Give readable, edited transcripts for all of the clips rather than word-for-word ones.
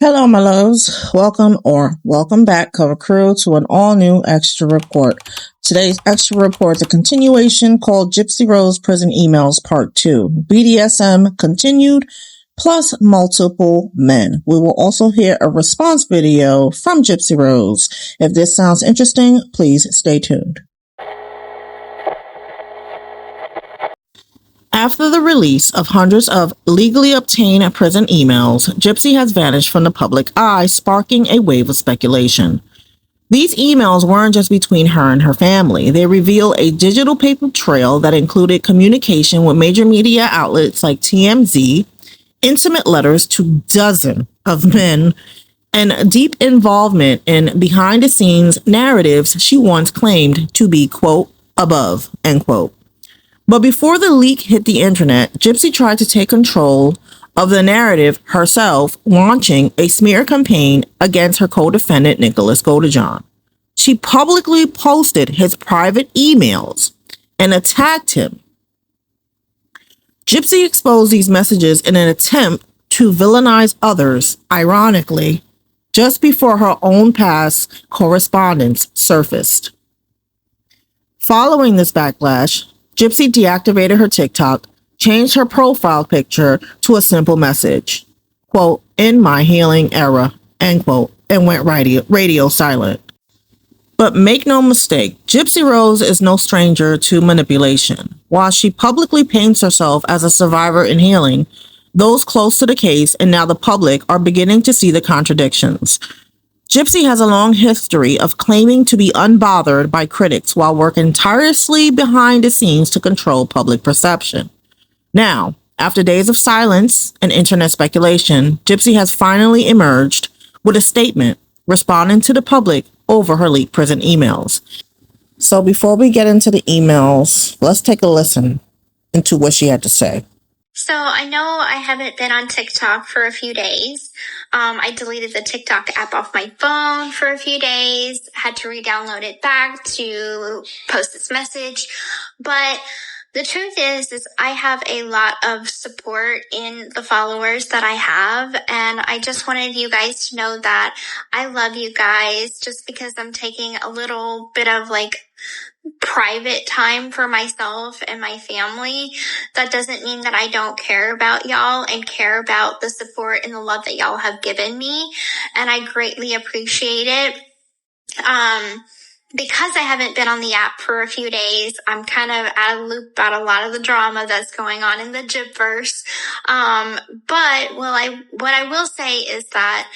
Hello, my loves. Welcome back, Cover Crew, to an all-new extra report. Today's extra report is a continuation called Gypsy Rose Prison Emails Part 2. BDSM continued, plus multiple men. We will also hear a response video from Gypsy Rose. If this sounds interesting, please stay tuned. After the release of hundreds of legally obtained prison emails, Gypsy has vanished from the public eye, sparking a wave of speculation. These emails weren't just between her and her family. They reveal a digital paper trail that included communication with major media outlets like TMZ, intimate letters to dozens of men, and deep involvement in behind-the-scenes narratives she once claimed to be, quote, above, end quote. But before the leak hit the internet, Gypsy tried to take control of the narrative herself, launching a smear campaign against her co-defendant, Nicholas Godejohn. She publicly posted his private emails and attacked him. Gypsy exposed these messages in an attempt to villainize others, ironically, just before her own past correspondence surfaced. Following this backlash, Gypsy deactivated her TikTok, changed her profile picture to a simple message, quote, in my healing era, end quote, and went radio silent. But make no mistake, Gypsy Rose is no stranger to manipulation. While she publicly paints herself as a survivor in healing, those close to the case and now the public are beginning to see the contradictions. Gypsy has a long history of claiming to be unbothered by critics while working tirelessly behind the scenes to control public perception. Now, after days of silence and internet speculation, Gypsy has finally emerged with a statement responding to the public over her leaked prison emails. So before we get into the emails, let's take a listen into what she had to say. So I know I haven't been on TikTok for a few days. I deleted the TikTok app off my phone for a few days, had to re-download it back to post this message. But the truth is I have a lot of support in the followers that I have. And I just wanted you guys to know that I love you guys. Just because I'm taking a little bit of private time for myself and my family, that doesn't mean that I don't care about y'all and care about the support and the love that y'all have given me. And I greatly appreciate it. Because I haven't been on the app for a few days, I'm kind of out of the loop about a lot of the drama that's going on in the Gypverse. But what I will say is that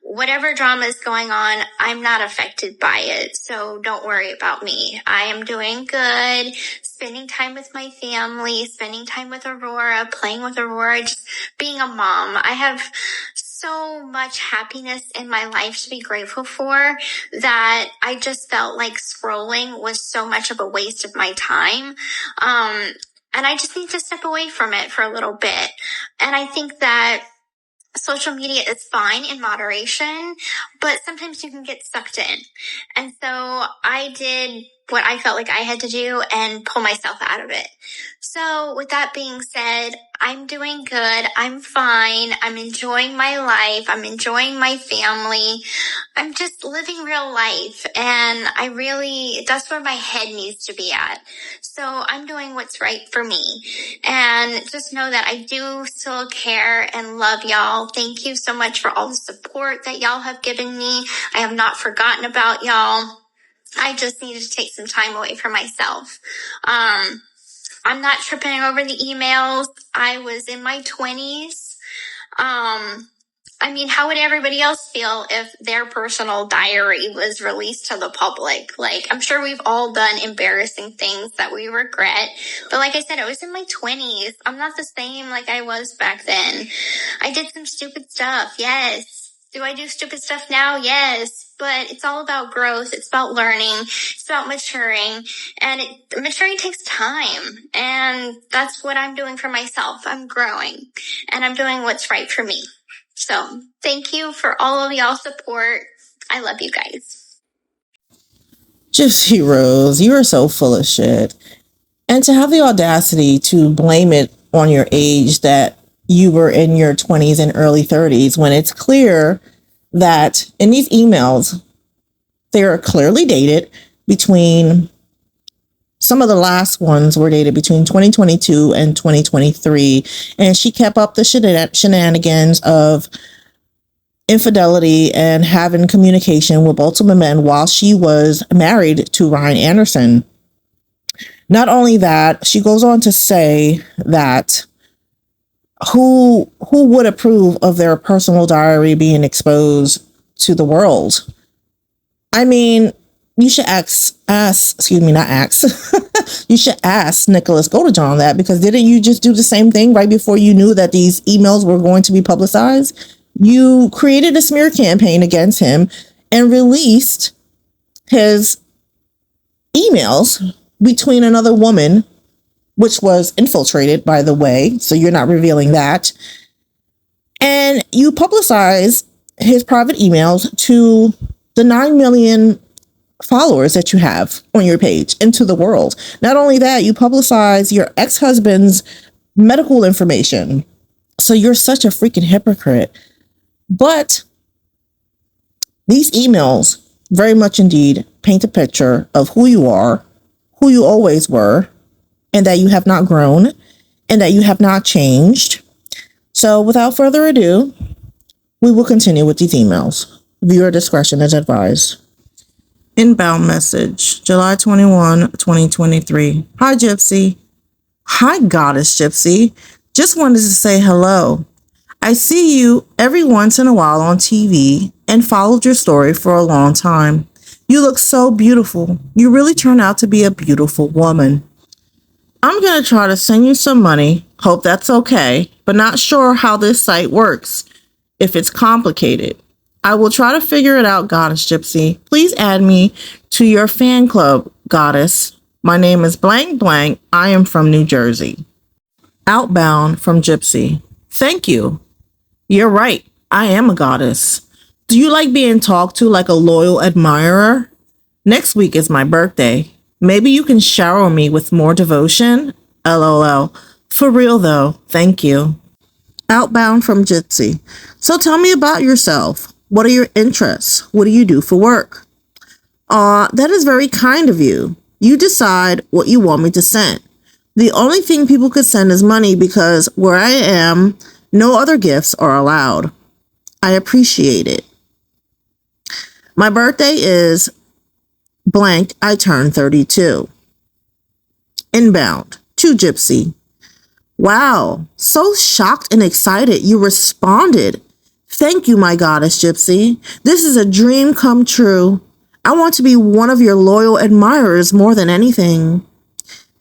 whatever drama is going on, I'm not affected by it. So don't worry about me. I am doing good, spending time with my family, spending time with Aurora, playing with Aurora, just being a mom. I have so much happiness in my life to be grateful for that I just felt like scrolling was so much of a waste of my time. And I just need to step away from it for a little bit. And I think that social media is fine in moderation, but sometimes you can get sucked in. And so I did what I felt like I had to do and pull myself out of it. So with that being said, I'm doing good. I'm fine. I'm enjoying my life. I'm enjoying my family. I'm just living real life. And that's where my head needs to be at. So I'm doing what's right for me. And just know that I do still care and love y'all. Thank you so much for all the support that y'all have given me. I have not forgotten about y'all. I just needed to take some time away for myself. I'm not tripping over the emails. I was in my 20s. How would everybody else feel if their personal diary was released to the public? I'm sure we've all done embarrassing things that we regret. But like I said, I was in my 20s. I'm not the same like I was back then. I did some stupid stuff. Yes. Do I do stupid stuff now? Yes. But it's all about growth. It's about learning. It's about maturing. And maturing takes time. And that's what I'm doing for myself. I'm growing. And I'm doing what's right for me. So thank you for all of y'all's support. I love you guys. Gypsy Rose, you are so full of shit. And to have the audacity to blame it on your age that you were in your 20s and early 30s, when it's clear that in these emails, they're clearly dated between, some of the last ones were dated between 2022 and 2023. And she kept up the shenanigans of infidelity and having communication with multiple men while she was married to Ryan Anderson. Not only that, she goes on to say that who would approve of their personal diary being exposed to the world? I mean, you should you should ask Nicholas Goldadon on that, because didn't you just do the same thing right before you knew that these emails were going to be publicized? You created a smear campaign against him and released his emails between another woman, which was infiltrated, by the way, so you're not revealing that. And you publicize his private emails to the 9 million followers that you have on your page into the world. Not only that, you publicize your ex-husband's medical information. So you're such a freaking hypocrite. But these emails very much indeed paint a picture of who you are, who you always were, and that you have not grown and that you have not changed. So without further ado, we will continue with these emails. Viewer discretion is advised. Inbound message, July 21, 2023. Hi, Gypsy. Hi, Goddess Gypsy. Just wanted to say hello. I see you every once in a while on TV and followed your story for a long time. You look so beautiful. You really turn out to be a beautiful woman. I'm going to try to send you some money. Hope that's okay, but not sure how this site works. If it's complicated, I will try to figure it out, Goddess Gypsy. Please add me to your fan club, Goddess. My name is blank blank. I am from New Jersey. Outbound from Gypsy. Thank you. You're right. I am a goddess. Do you like being talked to like a loyal admirer? Next week is my birthday. Maybe you can shower me with more devotion? LOL. For real though. Thank you. Outbound from Gypsy. So tell me about yourself. What are your interests? What do you do for work? That is very kind of you. You decide what you want me to send. The only thing people could send is money because where I am, no other gifts are allowed. I appreciate it. My birthday is blank. I turn 32. Inbound to Gypsy. Wow, so shocked and excited you responded. Thank you, my goddess Gypsy. This is a dream come true. I want to be one of your loyal admirers more than anything.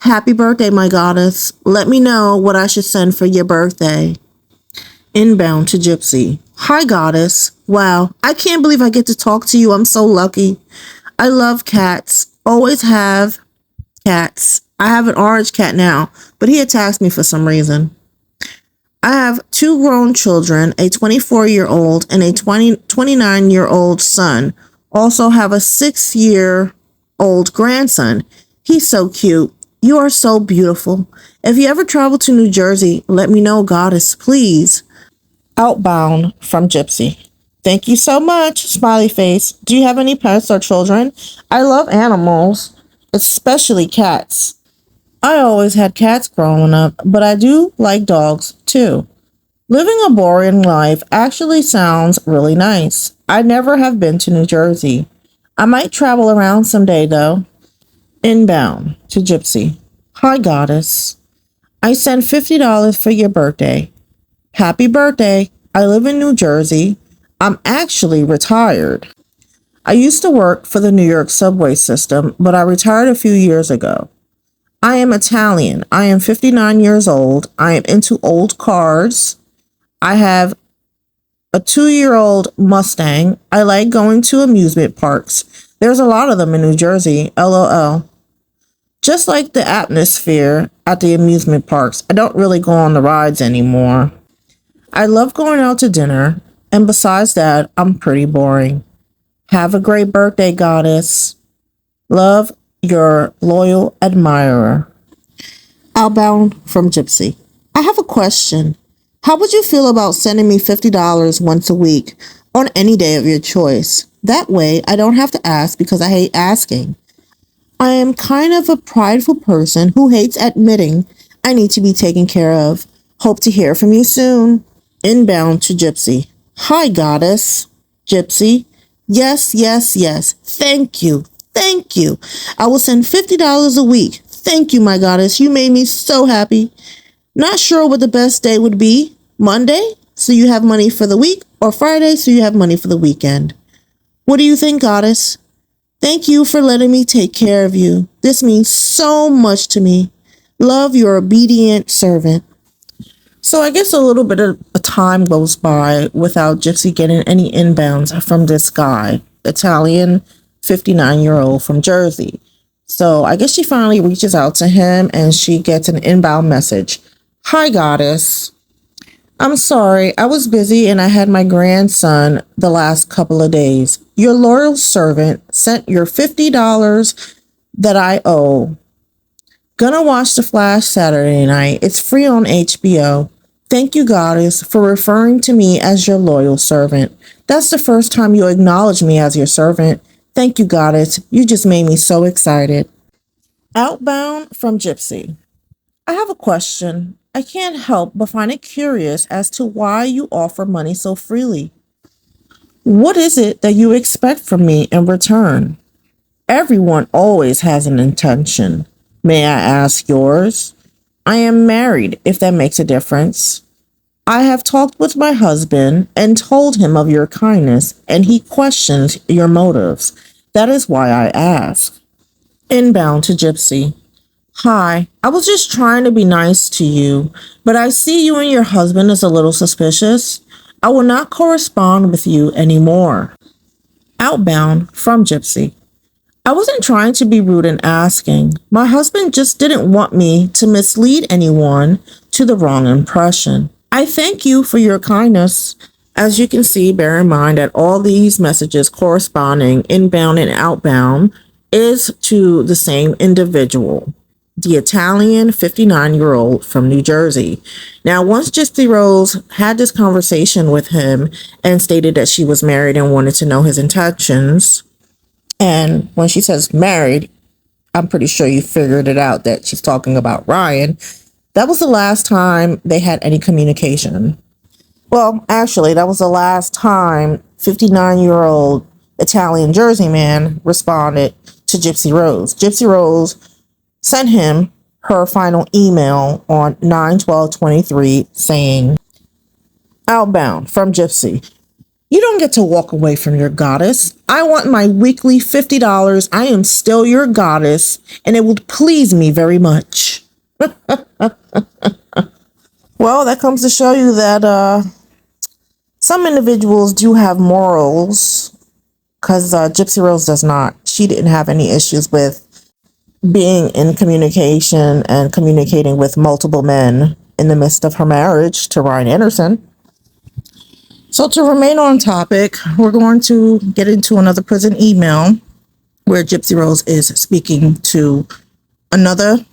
Happy birthday, my goddess. Let me know what I should send for your birthday. Inbound to Gypsy. Hi, goddess. Wow, I can't believe I get to talk to you. I'm so lucky. I love cats. Always have cats. I have an orange cat now, but he attacks me for some reason. I have 2 grown children, a 24-year-old and a 29-year-old son. Also have a 6-year-old grandson. He's so cute. You are so beautiful. If you ever travel to New Jersey, let me know, goddess, please. Outbound from Gypsy. Thank you so much, smiley face. Do you have any pets or children? I love animals, especially cats. I always had cats growing up, but I do like dogs too. Living a boring life actually sounds really nice. I never have been to New Jersey. I might travel around someday though. Inbound to Gypsy. Hi, goddess. I send $50 for your birthday. Happy birthday. I live in New Jersey. I'm actually retired. I used to work for the New York subway system, but I retired a few years ago. I am Italian. I am 59 years old. I am into old cars. I have a 2-year-old Mustang. I like going to amusement parks. There's a lot of them in New Jersey. LOL. Just like the atmosphere at the amusement parks, I don't really go on the rides anymore. I love going out to dinner, and besides that, I'm pretty boring. Have a great birthday, goddess. Love, your loyal admirer. Outbound from Gypsy. I have a question. How would you feel about sending me $50 once a week on any day of your choice? That way, I don't have to ask because I hate asking. I am kind of a prideful person who hates admitting I need to be taken care of. Hope to hear from you soon. Inbound to Gypsy. Hi, goddess. Gypsy. Yes, yes, yes. Thank you. Thank you. I will send $50 a week. Thank you, my goddess. You made me so happy. Not sure what the best day would be. Monday, so you have money for the week, or Friday, so you have money for the weekend. What do you think, goddess? Thank you for letting me take care of you. This means so much to me. Love, your obedient servant. So I guess a little bit of time goes by without Gypsy getting any inbounds from this guy, Italian 59-year-old from Jersey. So I guess she finally reaches out to him and she gets an inbound message. Hi, goddess. I'm sorry, I was busy and I had my grandson the last couple of days. Your loyal servant sent your $50 that I owe. Gonna watch The Flash Saturday night. It's free on HBO. Thank you, goddess, for referring to me as your loyal servant. That's the first time you acknowledge me as your servant. Thank you, goddess. You just made me so excited. Outbound from Gypsy. I have a question. I can't help but find it curious as to why you offer money so freely. What is it that you expect from me in return? Everyone always has an intention. May I ask yours? I am married, if that makes a difference. I have talked with my husband and told him of your kindness, and he questions your motives. That is why I ask. Inbound to Gypsy. Hi, I was just trying to be nice to you, but I see you and your husband as a little suspicious. I will not correspond with you anymore. Outbound from Gypsy. I wasn't trying to be rude in asking. My husband just didn't want me to mislead anyone to the wrong impression. I thank you for your kindness. As you can see, bear in mind that all these messages corresponding inbound and outbound is to the same individual, the Italian 59-year-old from New Jersey. Now, once Gypsy Rose had this conversation with him and stated that she was married and wanted to know his intentions, and when she says married, I'm pretty sure you figured it out that she's talking about Ryan. That was the last time they had any communication. Well, actually, that was the last time 59-year-old Italian Jersey man responded to Gypsy Rose. Gypsy Rose sent him her final email on 9/12/23 saying, Outbound from Gypsy. You don't get to walk away from your goddess. I want my weekly $50. I am still your goddess, and it would please me very much. Well, that comes to show you that some individuals do have morals, because Gypsy Rose does not. She didn't have any issues with being in communication and communicating with multiple men in the midst of her marriage to Ryan Anderson. So to remain on topic, we're going to get into another prison email where Gypsy Rose is speaking to another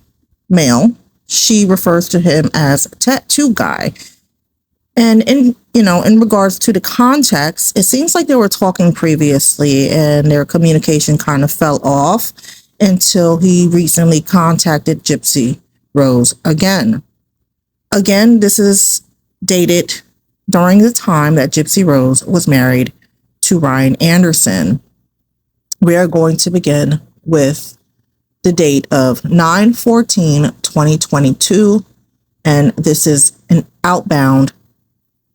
male. She refers to him as Tattoo Guy. And in regards to the context, it seems like they were talking previously and their communication kind of fell off until he recently contacted Gypsy Rose again. Again, this is dated during the time that Gypsy Rose was married to Ryan Anderson. We are going to begin with the date of 9/14/2022, and this is an outbound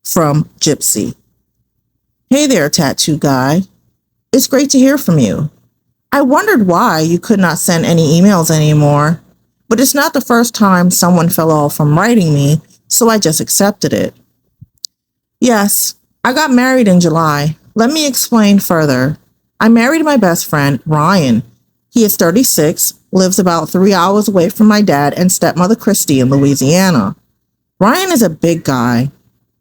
from Gypsy. Hey there, Tattoo Guy. It's great to hear from you. I wondered why you could not send any emails anymore, but it's not the first time someone fell off from writing me, so I just accepted it. Yes, I got married in July. Let me explain further. I married my best friend, Ryan. He is 36, lives about 3 hours away from my dad and stepmother, Christy, in Louisiana. Ryan is a big guy,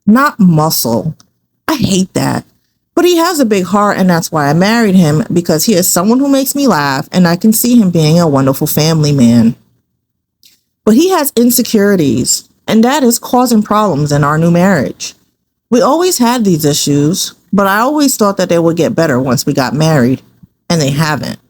not muscle. I hate that. But he has a big heart, and that's why I married him, because he is someone who makes me laugh, and I can see him being a wonderful family man. But he has insecurities, and that is causing problems in our new marriage. We always had these issues, but I always thought that they would get better once we got married, and they haven't.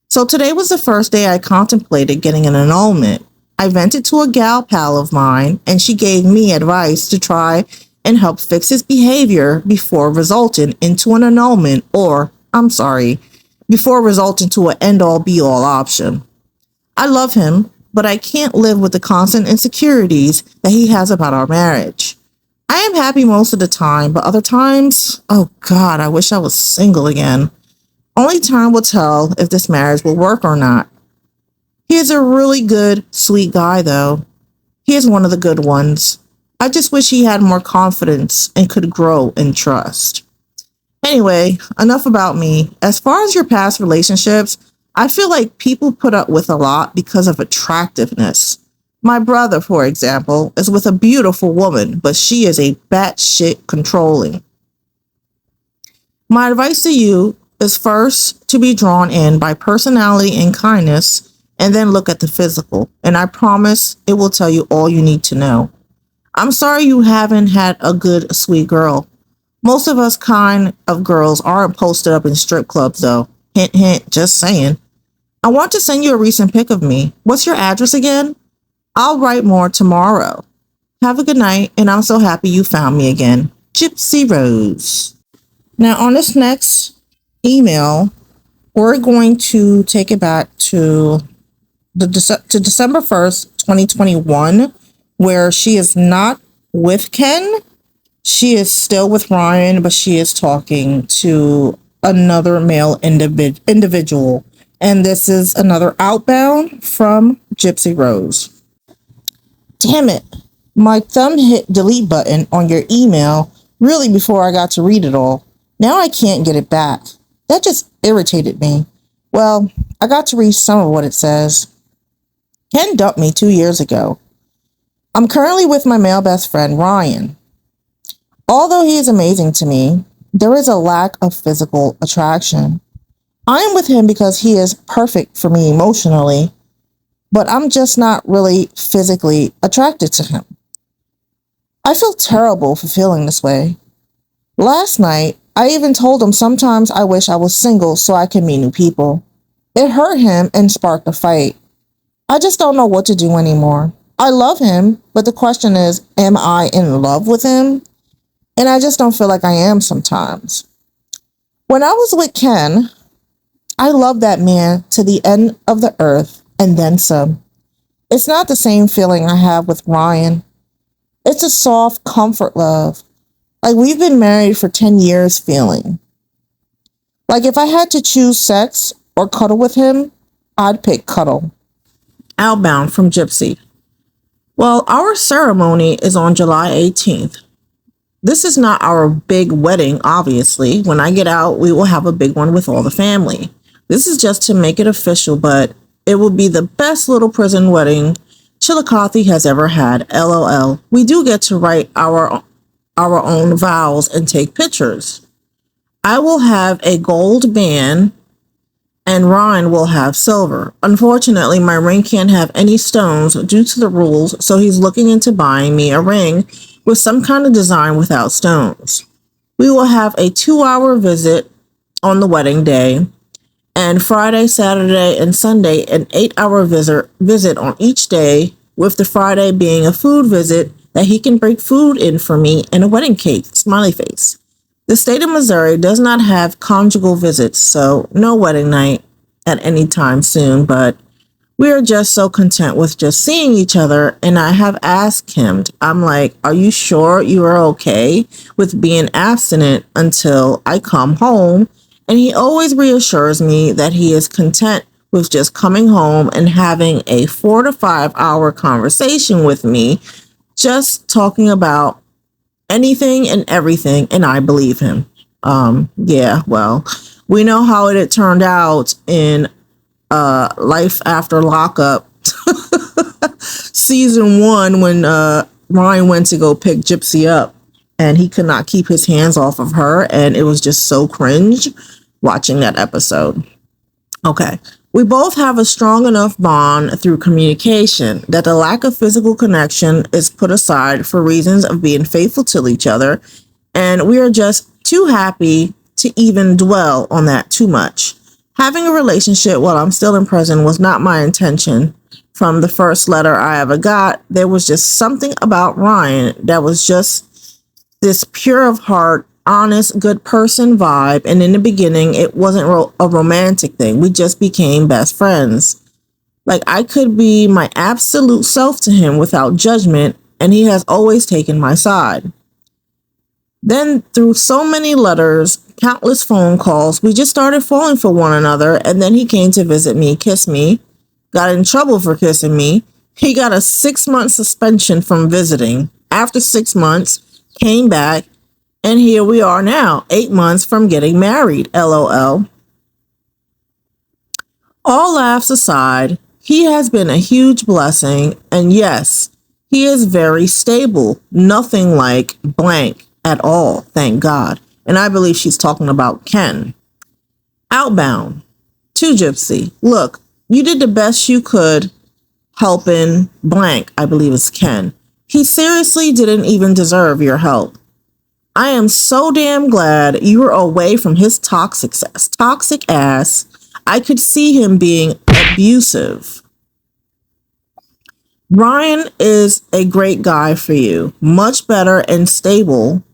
So today was the first day I contemplated getting an annulment. I vented to a gal pal of mine, and she gave me advice to try and help fix his behavior before resulting into an annulment, before resulting to an end-all be-all option. I love him, but I can't live with the constant insecurities that he has about our marriage. I am happy most of the time, but other times, oh God, I wish I was single again. Only time will tell if this marriage will work or not. He is a really good, sweet guy, though. He is one of the good ones. I just wish he had more confidence and could grow in trust. Anyway, enough about me. As far as your past relationships, I feel like people put up with a lot because of attractiveness. My brother, for example, is with a beautiful woman, but she is a batshit controlling. My advice to you is first to be drawn in by personality and kindness, and then look at the physical, and I promise it will tell you all you need to know. I'm sorry you haven't had a good, sweet girl. Most of us kind of girls aren't posted up in strip clubs, though. Hint, hint, just saying. I want to send you a recent pic of me. What's your address again? I'll write more tomorrow. Have a good night, and I'm so happy you found me again. Gypsy Rose. Now, on this next email, we're going to take it back to December 1st, 2021, where she is not with Ken. She is still with Ryan, but she is talking to another male individual. And this is another outbound from Gypsy Rose. Damn it. My thumb hit delete button on your email really before I got to read it all. Now I can't get it back. That just irritated me. Well, I got to read some of what it says. Ken dumped me 2 years ago. I'm currently with my male best friend, Ryan. Although he is amazing to me, there is a lack of physical attraction. I am with him because he is perfect for me emotionally, but I'm just not really physically attracted to him. I feel terrible for feeling this way. Last night, I even told him sometimes I wish I was single so I can meet new people. It hurt him and sparked a fight. I just don't know what to do anymore. I love him, but the question is, am I in love with him? And I just don't feel like I am sometimes. When I was with Ken, I loved that man to the end of the earth and then some. It's not the same feeling I have with Ryan. It's a soft comfort love. Like we've been married for 10 years feeling. Like if I had to choose sex or cuddle with him, I'd pick cuddle. Outbound from Gypsy. Well, our ceremony is on July 18th. This is not our big wedding, obviously. When I get out, we will have a big one with all the family. This is just to make it official, but it will be the best little prison wedding Chillicothe has ever had. LOL. We do get to write our own vows and take pictures. I will have a gold band and Ryan will have silver. Unfortunately, my ring can't have any stones due to the rules, so he's looking into buying me a ring with some kind of design without stones. We will have a 2-hour visit on the wedding day, and Friday, Saturday, and Sunday an 8-hour visit on each day, with the Friday being a food visit that he can bring food in for me and a wedding cake, smiley face. The state of Missouri does not have conjugal visits, so no wedding night at any time soon, but we are just so content with just seeing each other, and I have asked him, I'm like, are you sure you are okay with being abstinent until I come home? And he always reassures me that he is content with just coming home and having a 4 to 5 hour conversation with me, just talking about anything and everything, and I believe him. Yeah, well, we know how it turned out in Life After Lockup season 1 when Ryan went to go pick Gypsy up and he could not keep his hands off of her, and it was just so cringe watching that episode. Okay, We both have a strong enough bond through communication that the lack of physical connection is put aside for reasons of being faithful to each other, and we are just too happy to even dwell on that too much. Having a relationship while I'm still in prison was not my intention. From the first letter I ever got, there was just something about Ryan that was just this pure of heart, honest, good person vibe. And in the beginning, it wasn't a romantic thing. We just became best friends. Like, I could be my absolute self to him without judgment, and he has always taken my side. Then, through so many letters, countless phone calls, we just started falling for one another, and then he came to visit me, kiss me, got in trouble for kissing me. He got a 6-month suspension from visiting. After 6 months, came back, and here we are now, 8 months from getting married, LOL. All laughs aside, he has been a huge blessing, and yes, he is very stable, nothing like blank at all, thank God. And I believe she's talking about Ken. Outbound. To Gypsy. Look, you did the best you could helping blank, I believe it's Ken. He seriously didn't even deserve your help. I am so damn glad you were away from his toxic ass. I could see him being abusive. Ryan is a great guy for you, much better and stable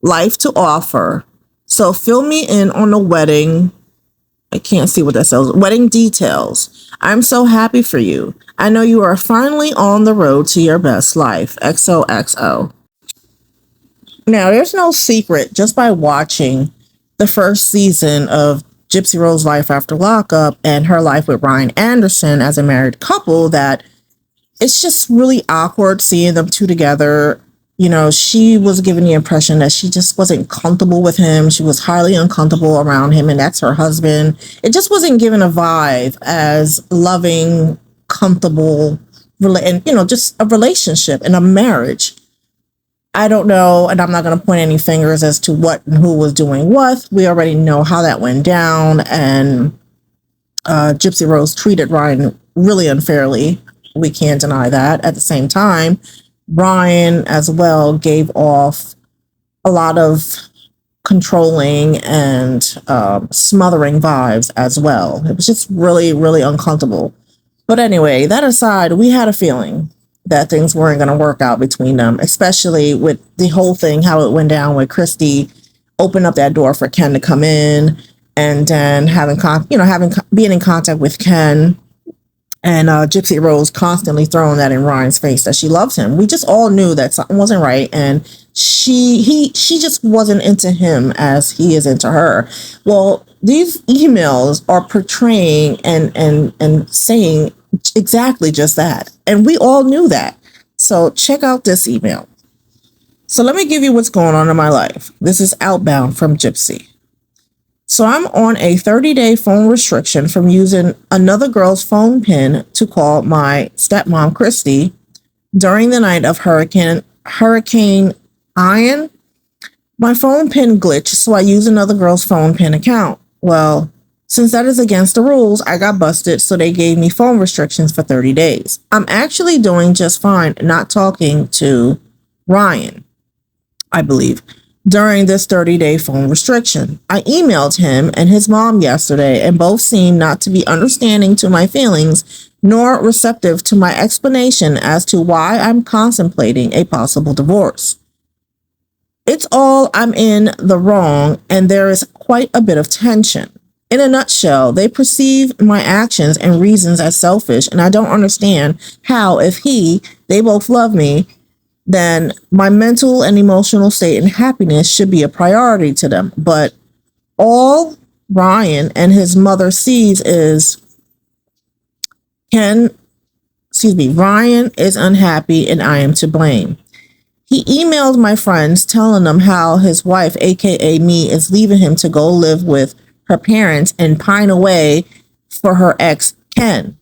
life to offer. So fill me in on the wedding. I can't see what that says. Wedding details. I'm so happy for you. I know you are finally on the road to your best life. XOXO. Now, there's no secret just by watching the first season of Gypsy Rose's life after lockup and her life with Ryan Anderson as a married couple that it's just really awkward seeing them two together. You know, she was given the impression that she just wasn't comfortable with him. She was highly uncomfortable around him, and that's her husband. It just wasn't given a vibe as loving, comfortable, and, you know, just a relationship and a marriage. I don't know, and I'm not going to point any fingers as to what and who was doing what. We already know how that went down, and Gypsy Rose treated Ryan really unfairly. We can't deny that. At the same time, Ryan as well gave off a lot of controlling and smothering vibes as well. It was just really, really uncomfortable. But anyway, that aside, we had a feeling that things weren't going to work out between them, especially with the whole thing, how it went down with Christy opened up that door for Ken to come in, and then being in contact with Ken. And Gypsy Rose constantly throwing that in Ryan's face that she loves him. We just all knew that something wasn't right, and she just wasn't into him as he is into her. Well, these emails are portraying and saying exactly just that, and we all knew that. So check out this email. So let me give you what's going on in my life. This is Outbound from Gypsy. So I'm on a 30-day phone restriction from using another girl's phone pin to call my stepmom, Christy, during the night of Hurricane Ian. My phone pin glitched, so I used another girl's phone pin account. Well, since that is against the rules, I got busted, so they gave me phone restrictions for 30 days. I'm actually doing just fine not talking to Ryan, I believe, during this 30-day phone restriction. I emailed him and his mom yesterday, and both seemed not to be understanding to my feelings nor receptive to my explanation as to why I'm contemplating a possible divorce. It's all I'm in the wrong, and there is quite a bit of tension. In a nutshell, they perceive my actions and reasons as selfish, and I don't understand how, if they both love me, then my mental and emotional state and happiness should be a priority to them. But all Ryan and his mother sees is Ryan is unhappy and I am to blame. He emailed my friends telling them how his wife, aka me, is leaving him to go live with her parents and pine away for her ex, Ken.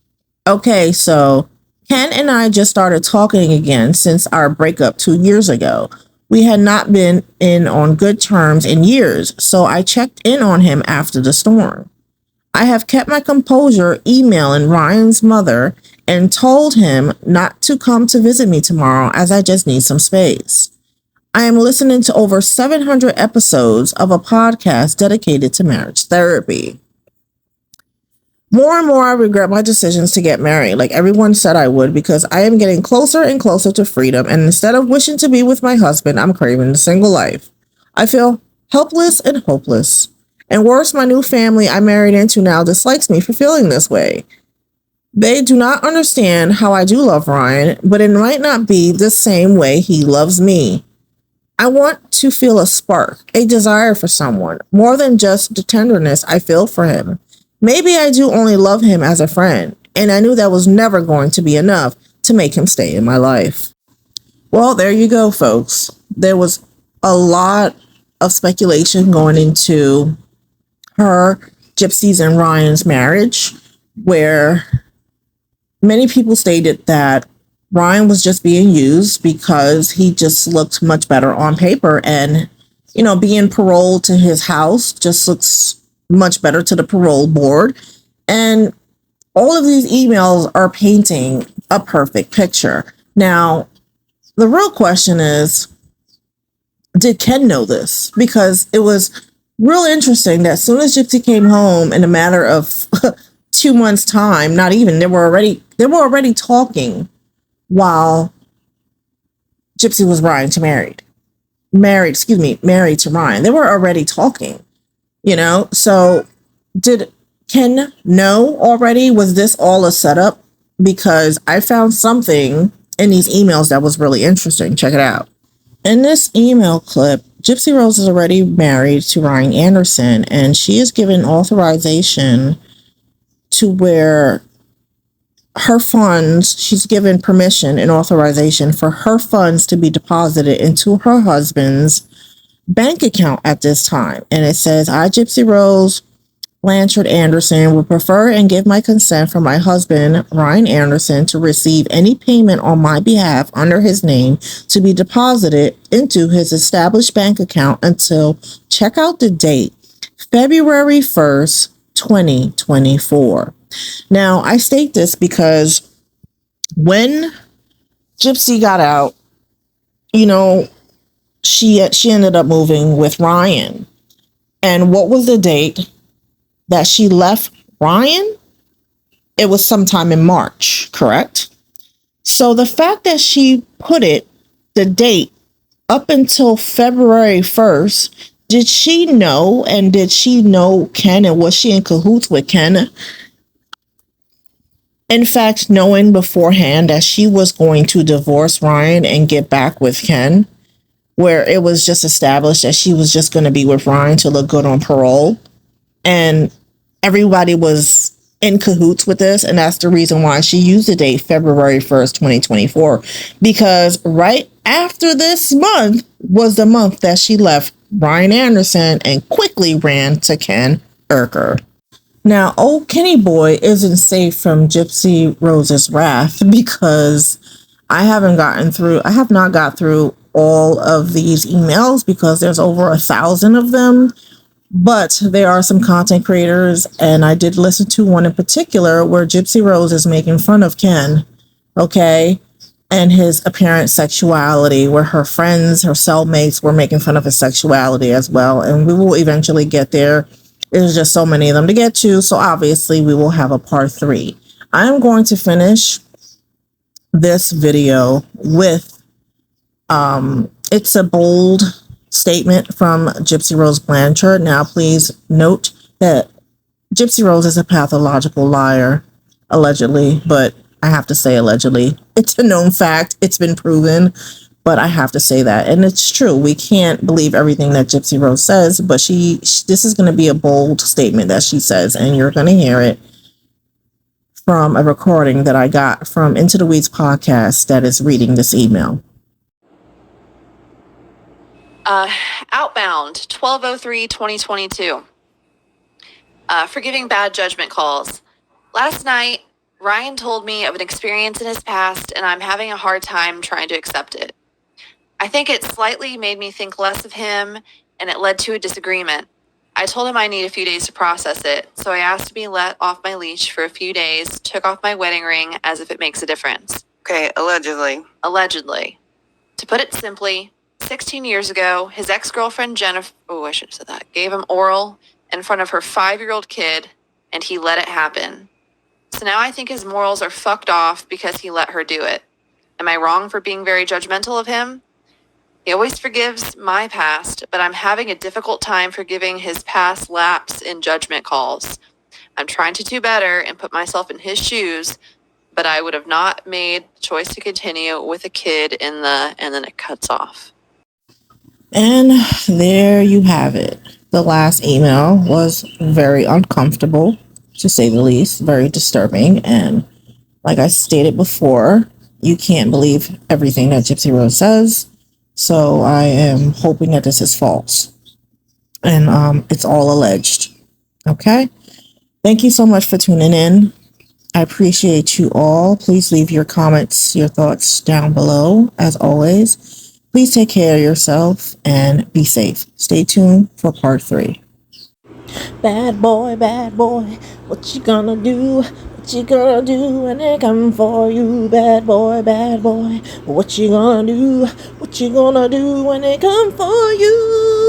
Okay, so Ken and I just started talking again since our breakup 2 years ago. We had not been in on good terms in years, so I checked in on him after the storm. I have kept my composure emailing Ryan's mother and told him not to come to visit me tomorrow as I just need some space. I am listening to over 700 episodes of a podcast dedicated to marriage therapy. More and more, I regret my decisions to get married, like everyone said I would, because I am getting closer and closer to freedom, and instead of wishing to be with my husband, I'm craving a single life. I feel helpless and hopeless. And worse, my new family I married into now dislikes me for feeling this way. They do not understand how I do love Ryan, but it might not be the same way he loves me. I want to feel a spark, a desire for someone, more than just the tenderness I feel for him. Maybe I do only love him as a friend, and I knew that was never going to be enough to make him stay in my life. Well, there you go, folks. There was a lot of speculation going into her, Gypsy's, and Ryan's marriage, where many people stated that Ryan was just being used because he just looked much better on paper, and being paroled to his house just looks much better to the parole board. And all of these emails are painting a perfect picture. Now, the real question is, did Ken know this? Because it was real interesting that as soon as Gypsy came home, in a matter of 2 months' time, not even, they were already talking while Gypsy was married to Ryan. They were already talking. So did Ken know already? Was this all a setup? Because I found something in these emails that was really interesting. Check it out. In this email clip, Gypsy Rose is already married to Ryan Anderson, and she is given authorization to where she's given permission and authorization for her funds to be deposited into her husband's bank account at this time. And it says, I, Gypsy Rose Blanchard Anderson, would prefer and give my consent for my husband, Ryan Anderson, to receive any payment on my behalf under his name to be deposited into his established bank account until, check out the date, February 1st, 2024. Now, I state this because when Gypsy got out, she ended up moving with Ryan. And what was the date that she left Ryan? It was sometime in March, correct? So the fact that she put the date up until February 1st, did she know, and did she know Ken, and was she in cahoots with Ken? In fact, knowing beforehand that she was going to divorce Ryan and get back with Ken, where it was just established that she was just going to be with Ryan to look good on parole. And everybody was in cahoots with this. And that's the reason why she used the date February 1st, 2024. Because right after this month was the month that she left Ryan Anderson and quickly ran to Ken Urker. Now, old Kenny boy isn't safe from Gypsy Rose's wrath, because I have not got through all of these emails because there's over 1,000 of them. But there are some content creators, and I did listen to one in particular where Gypsy Rose is making fun of Ken, okay, and his apparent sexuality, where her friends, her cellmates, were making fun of his sexuality as well. And we will eventually get there. There's just so many of them to get to, so obviously we will have a part 3. I'm going to finish this video with it's a bold statement from Gypsy Rose Blanchard. Now, please note that Gypsy Rose is a pathological liar, allegedly, but I have to say allegedly. It's a known fact. It's been proven, but I have to say that. And it's true. We can't believe everything that Gypsy Rose says, but this is going to be a bold statement that she says, and you're going to hear it from a recording that I got from Into the Weeds podcast that is reading this email. Outbound, 12/03/2022. Forgiving bad judgment calls. Last night, Ryan told me of an experience in his past, and I'm having a hard time trying to accept it. I think it slightly made me think less of him, and it led to a disagreement. I told him I need a few days to process it, so I asked to be let off my leash for a few days, took off my wedding ring as if it makes a difference. Okay, allegedly. Allegedly. To put it simply, 16 years ago, his ex-girlfriend Jennifer, I should have said that, gave him oral in front of her 5-year-old kid, and he let it happen. So now I think his morals are fucked off because he let her do it. Am I wrong for being very judgmental of him? He always forgives my past, but I'm having a difficult time forgiving his past lapse in judgment calls. I'm trying to do better and put myself in his shoes, but I would have not made the choice to continue with a kid and then it cuts off. And there you have it. The last email was very uncomfortable, to say the least, very disturbing. And like I stated before, you can't believe everything that Gypsy Rose says. So I am hoping that this is false. And it's all alleged. Okay? Thank you so much for tuning in. I appreciate you all. Please leave your comments, your thoughts down below. As always, please take care of yourself and be safe. Stay tuned for part 3. Bad boy, what you gonna do? What you gonna do when they come for you? Bad boy, what you gonna do? What you gonna do when they come for you?